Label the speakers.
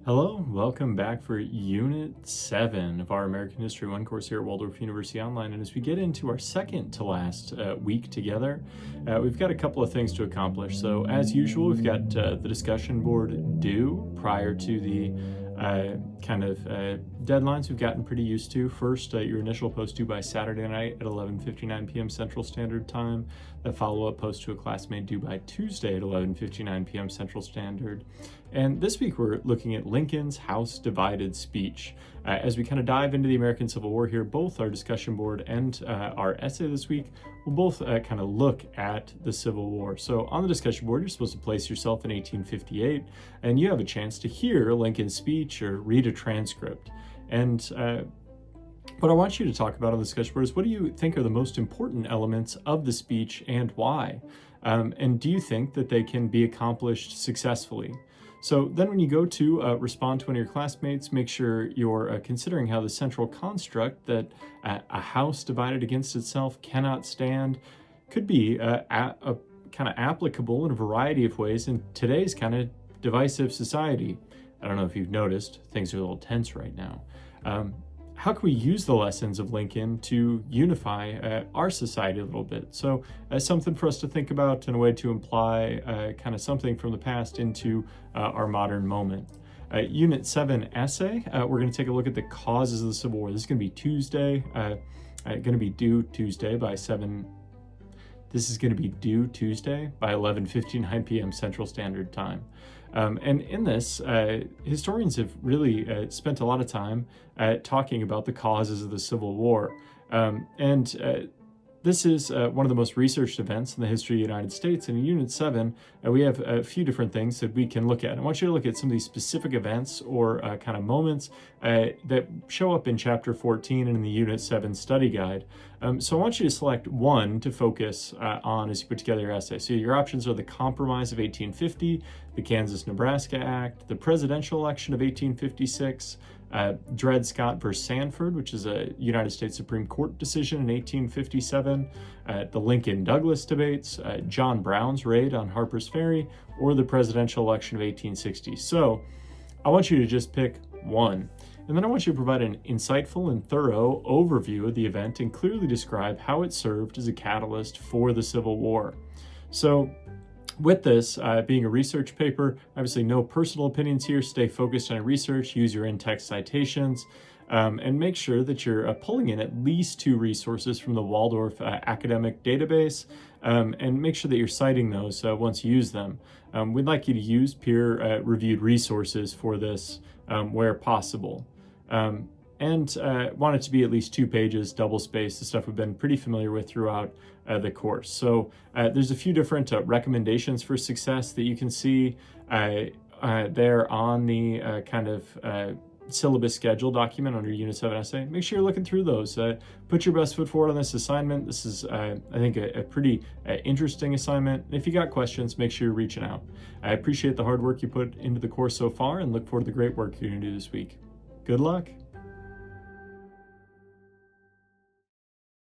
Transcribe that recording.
Speaker 1: Hello, welcome back for Unit 7 of our American History 1 course here at Waldorf University Online. And as we get into our second to last week together, we've got a couple of things to accomplish. So as usual, we've got the discussion board due prior to the deadlines we've gotten pretty used to. First, your initial post due by Saturday night at 11:59 p.m. Central Standard Time. The follow-up post to a classmate due by Tuesday at 11:59 p.m. Central Standard. And this week we're looking at Lincoln's House Divided speech. As we kind of dive into the American Civil War here, both our discussion board and our essay this week will both kind of look at the Civil War. So on the discussion board, you're supposed to place yourself in 1858, and you have a chance to hear Lincoln's speech or read a transcript. And what I want you to talk about on the discussion board is, what do you think are the most important elements of the speech and why? And do you think that they can be accomplished successfully? So then when you go to respond to one of your classmates, make sure you're considering how the central construct that a house divided against itself cannot stand could be kind of applicable in a variety of ways in today's kind of divisive society. I don't know if you've noticed, things are a little tense right now. How can we use the lessons of Lincoln to unify our society a little bit? So something for us to think about and a way to imply kind of something from the past into our modern moment. Unit 7 essay, we're going to take a look at the causes of the Civil War. This is going to be Tuesday, going to be due Tuesday by 7. This is going to be due Tuesday by 11:59 p.m. Central Standard Time. And in this, historians have really spent a lot of time talking about the causes of the Civil War. This is one of the most researched events in the history of the United States. And in Unit 7, we have a few different things that we can look at. I want you to look at some of these specific events or kind of moments that show up in Chapter 14 and in the Unit 7 study guide. So I want you to select one to focus on as you put together your essay. So your options are the Compromise of 1850, the Kansas-Nebraska Act, the presidential election of 1856, Dred Scott versus Sanford, which is a United States Supreme Court decision in 1857, the Lincoln-Douglas debates, John Brown's raid on Harper's Ferry, or the presidential election of 1860. So I want you to just pick one. And then I want you to provide an insightful and thorough overview of the event and clearly describe how it served as a catalyst for the Civil War. So with this being a research paper, obviously no personal opinions here. Stay focused on your research, use your in-text citations, and make sure that you're pulling in at least 2 resources from the Waldorf academic database, and make sure that you're citing those once you use them. We'd like you to use peer-reviewed resources for this where possible. And want it to be at least 2 pages, double-spaced, the stuff we've been pretty familiar with throughout the course. So there's a few different recommendations for success that you can see there on the syllabus schedule document under Unit 7 essay. Make sure you're looking through those. Put your best foot forward on this assignment. This is, I think, a pretty interesting assignment. If you got questions, make sure you're reaching out. I appreciate the hard work you put into the course so far and look forward to the great work you're going to do this week. Good luck.